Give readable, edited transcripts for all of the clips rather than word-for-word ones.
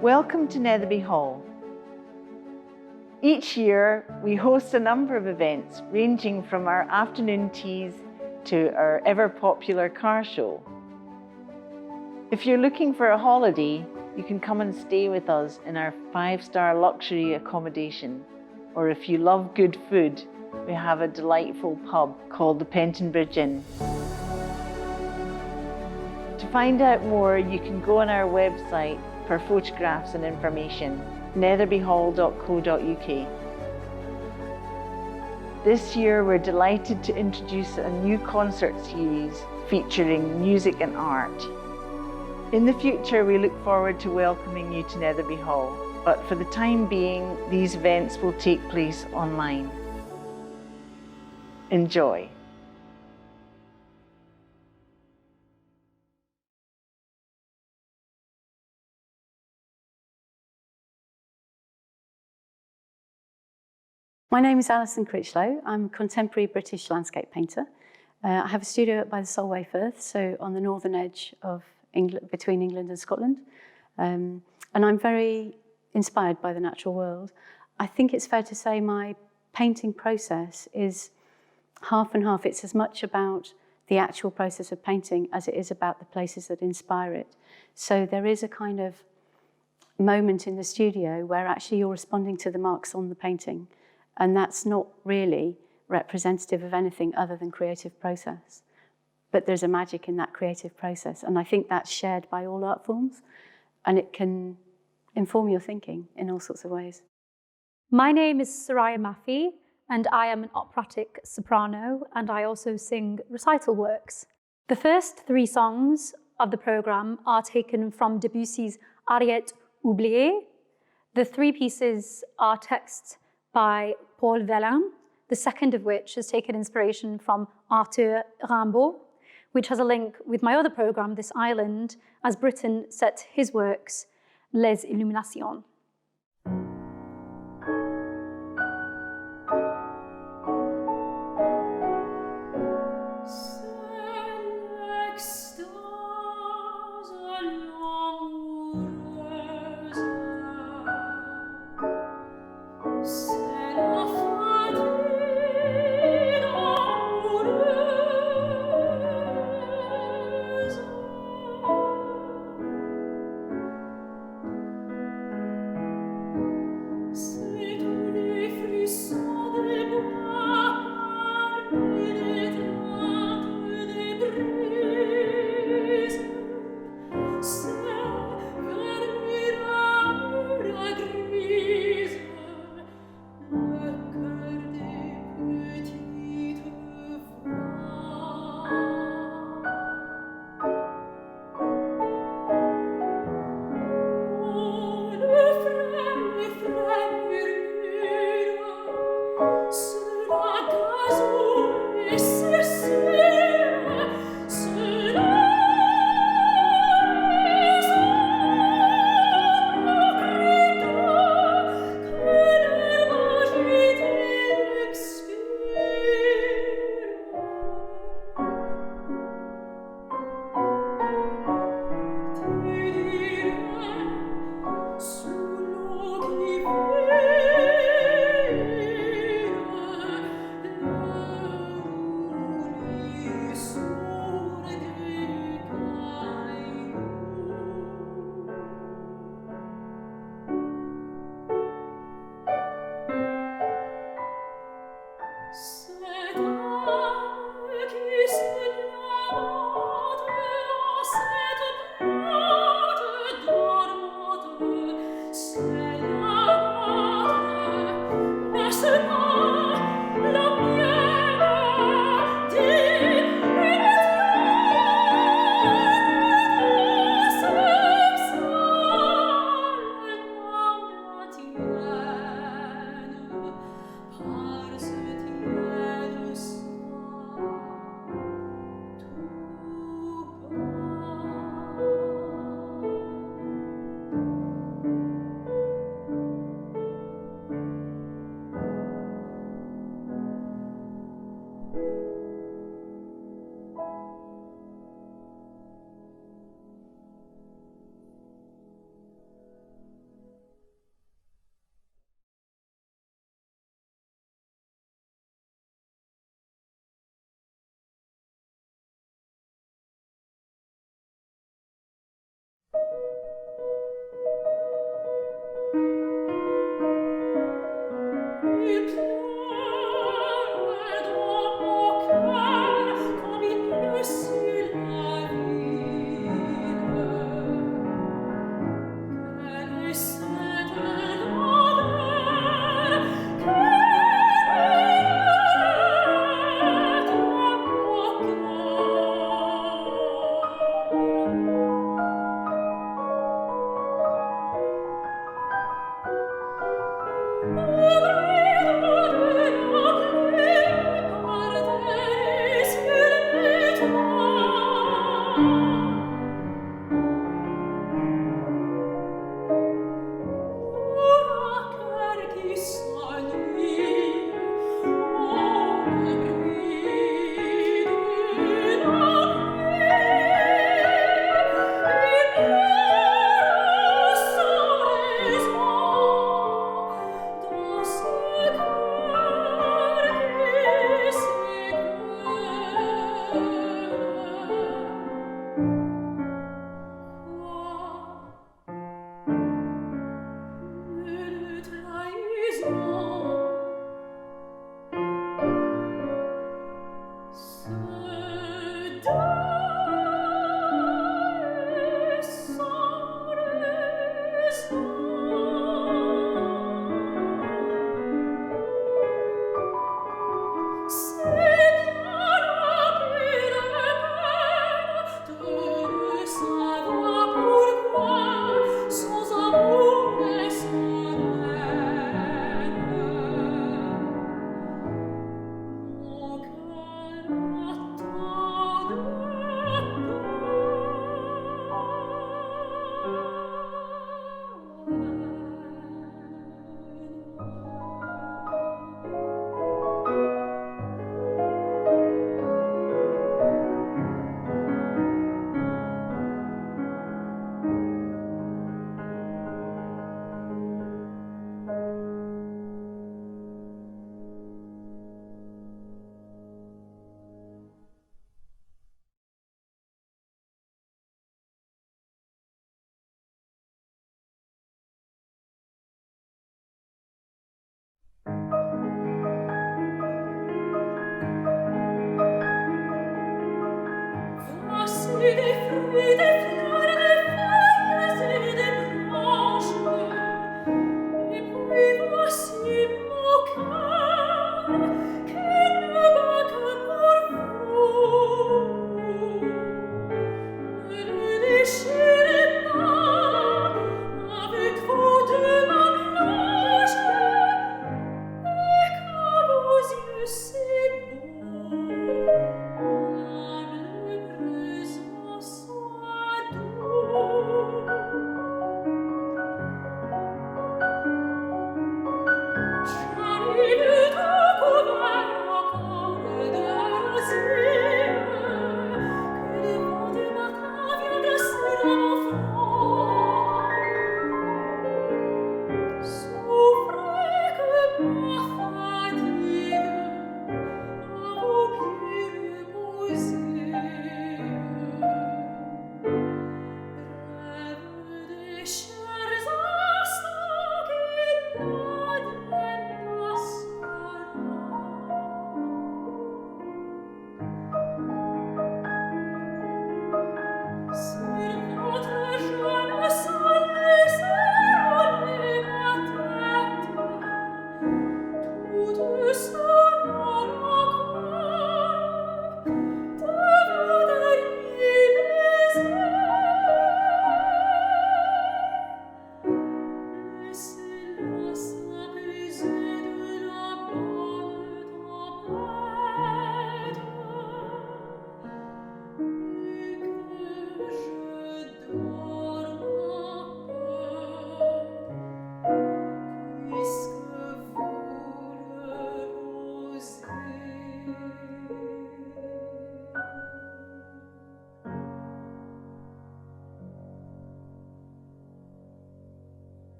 Welcome to Netherby Hall. Each year, we host a number of events ranging from our afternoon teas to our ever-popular car show. If you're looking for a holiday, you can come and stay with us in our 5-star luxury accommodation. Or if you love good food, we have a delightful pub called the Pentonbridge Inn. To find out more, you can go on our website for photographs and information, netherbyhall.co.uk. This year, we're delighted to introduce a new concert series featuring music and art. In the future, we look forward to welcoming you to Netherby Hall, but for the time being, these events will take place online. Enjoy. My name is Alison Critchlow. I'm a contemporary British landscape painter. I have a studio up by the Solway Firth, so on the northern edge of England, between England and Scotland. And I'm very inspired by the natural world. I think it's fair to say my painting process is half and half. It's as much about the actual process of painting as it is about the places that inspire it. So there is a kind of moment in the studio where actually you're responding to the marks on the painting. And that's not really representative of anything other than creative process. But there's a magic in that creative process. And I think that's shared by all art forms. And it can inform your thinking in all sorts of ways. My name is Soraya Mafi, and I am an operatic soprano, and I also sing recital works. The first 3 songs of the programme are taken from Debussy's Ariettes, Oubliées. The 3 pieces are texts by Paul Verlaine, the second of which has taken inspiration from Arthur Rimbaud, which has a link with my other programme, This Island, as Britain set his works, Les Illuminations.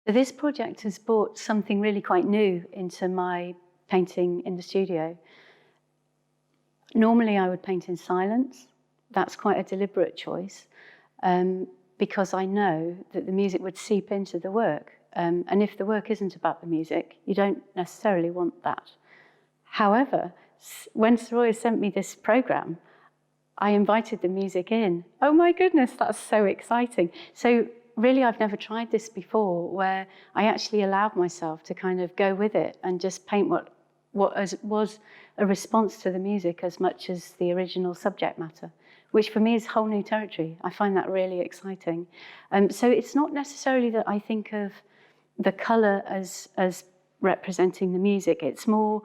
This project has brought something really quite new into my painting in the studio. Normally I would paint in silence. That's quite a deliberate choice because I know that the music would seep into the work. And if the work isn't about the music, you don't necessarily want that. However, when Soraya sent me this program, I invited the music in. Oh my goodness, that's so exciting. So really, I've never tried this before, where I actually allowed myself to kind of go with it and just paint what was a response to the music as much as the original subject matter, which for me is whole new territory. I find that really exciting. So it's not necessarily that I think of the colour as representing the music. It's more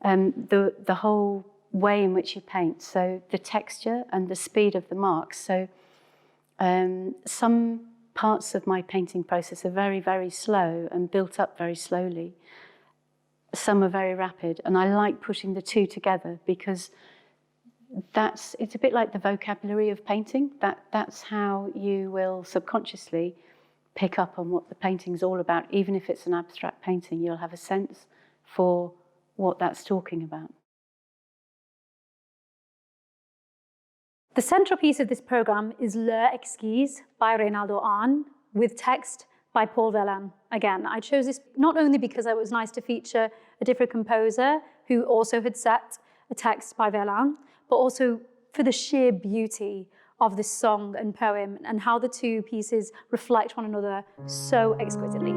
the whole way in which you paint. So the texture and the speed of the marks. So some parts of my painting process are very, very slow and built up very slowly. Some are very rapid, and I like putting the two together because it's a bit like the vocabulary of painting. That's how you will subconsciously pick up on what the painting's all about. Even if it's an abstract painting, you'll have a sense for what that's talking about. The central piece of this programme is Pleure, exquise by Reynaldo Hahn with text by Paul Verlaine. Again, I chose this not only because it was nice to feature a different composer who also had set a text by Verlaine, but also for the sheer beauty of this song and poem and how the two pieces reflect one another so exquisitely.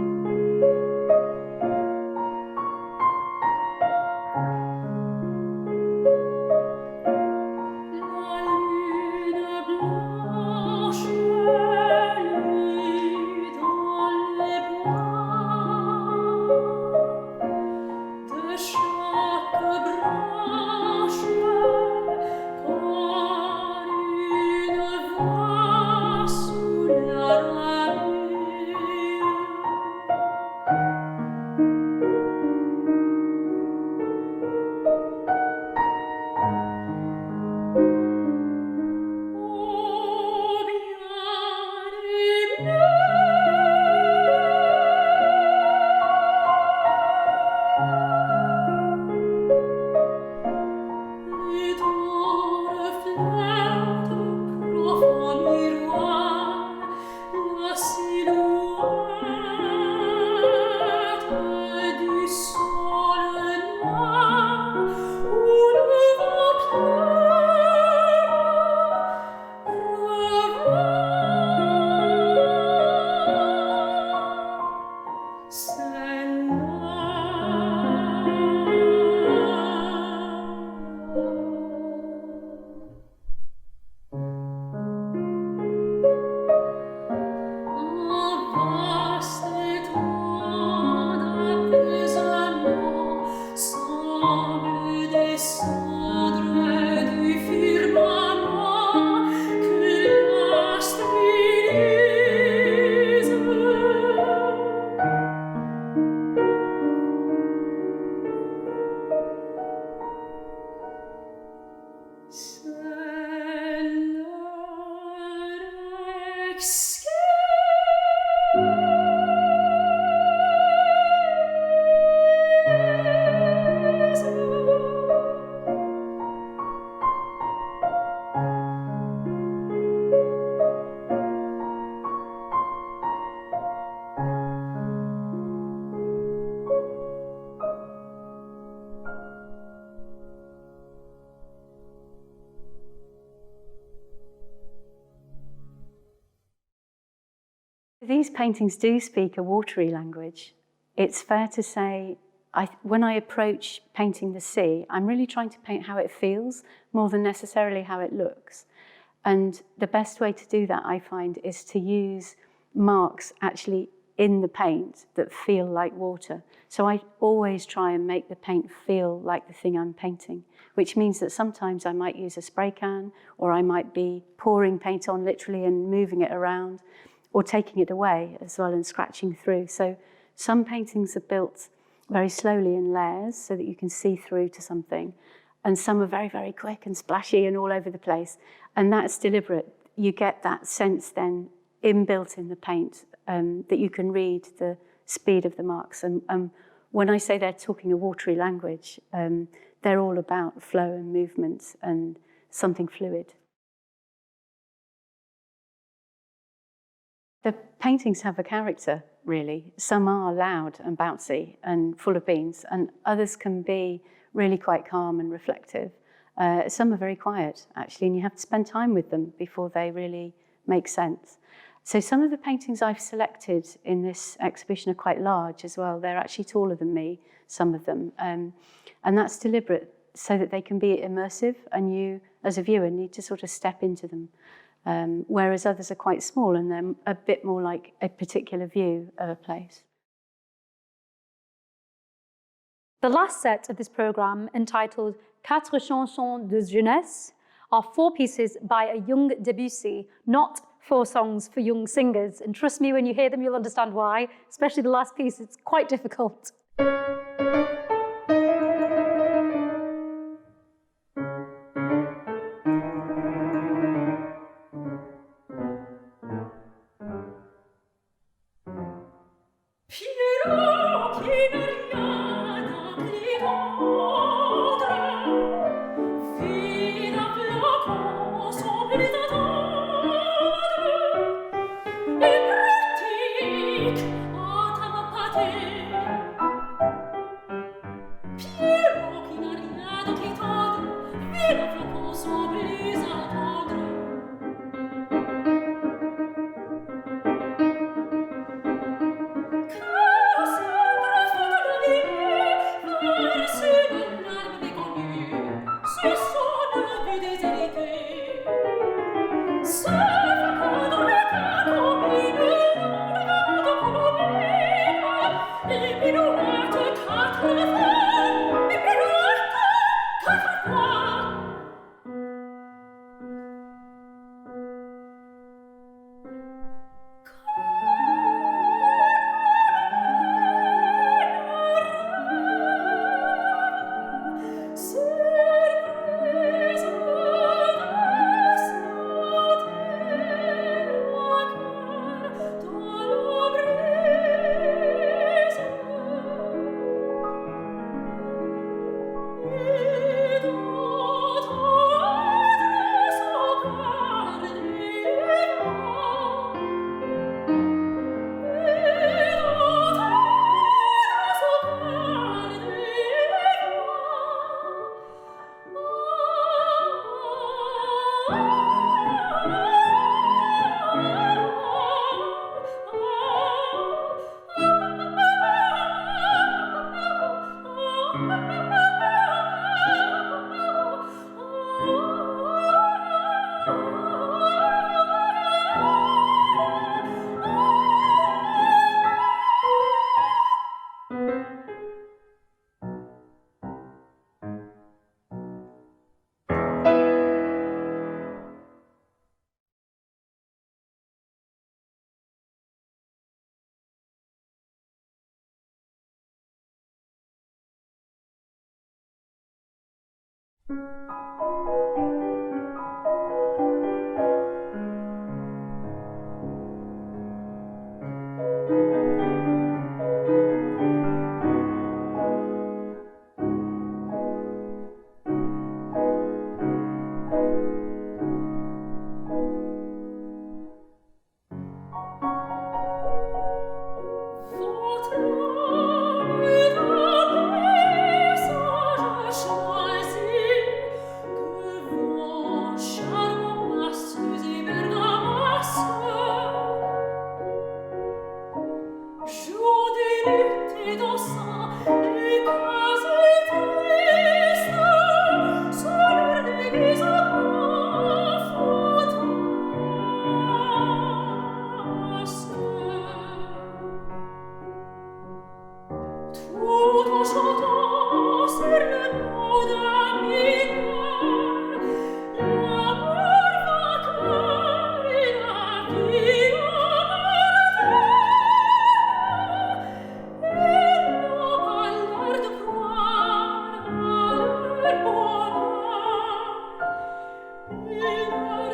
These paintings do speak a watery language. It's fair to say, when I approach painting the sea, I'm really trying to paint how it feels more than necessarily how it looks. And the best way to do that, I find, is to use marks actually in the paint that feel like water. So I always try and make the paint feel like the thing I'm painting, which means that sometimes I might use a spray can, or I might be pouring paint on literally and moving it around, or taking it away as well and scratching through. So some paintings are built very slowly in layers so that you can see through to something. And some are very, very quick and splashy and all over the place. And that's deliberate. You get that sense then inbuilt in the paint that you can read the speed of the marks. And when I say they're talking a watery language, they're all about flow and movement and something fluid. The paintings have a character, really. Some are loud and bouncy and full of beans, and others can be really quite calm and reflective. Some are very quiet, actually, and you have to spend time with them before they really make sense. So some of the paintings I've selected in this exhibition are quite large as well. They're actually taller than me, some of them. And that's deliberate so that they can be immersive, and you, as a viewer, need to sort of step into them. Whereas others are quite small and they're a bit more like a particular view of a place. The last set of this programme, entitled Quatre, chansons de jeunesse, are 4 pieces by a young Debussy, not 4 songs for young singers. And trust me, when you hear them, you'll understand why. Especially the last piece, it's quite difficult. Pierrot qui n'a rien appris d'autre, fit un flacon sans plus attendre, et pratique entame pâté. Pierrot qui n'a rien appris d'autre, fit un flacon sans plus attendre. Que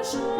Sur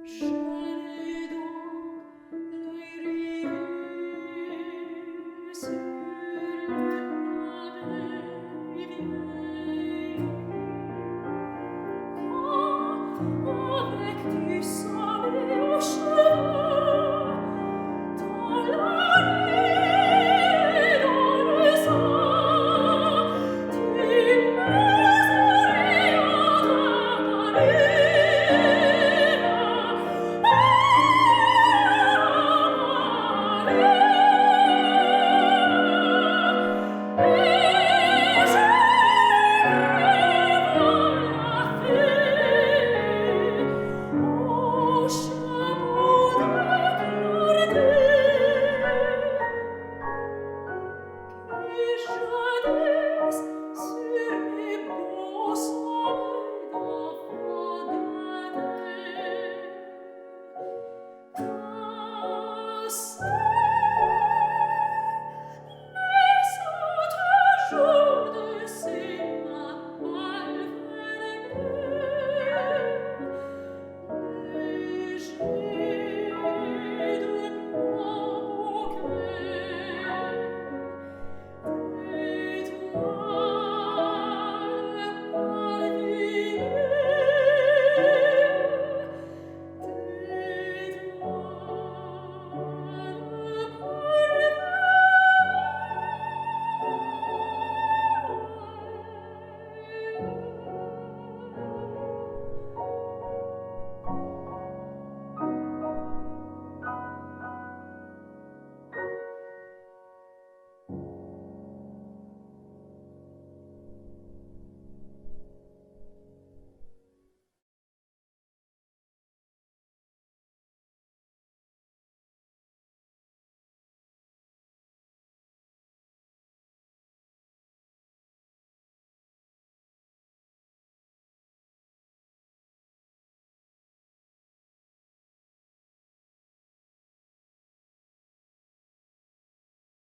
Je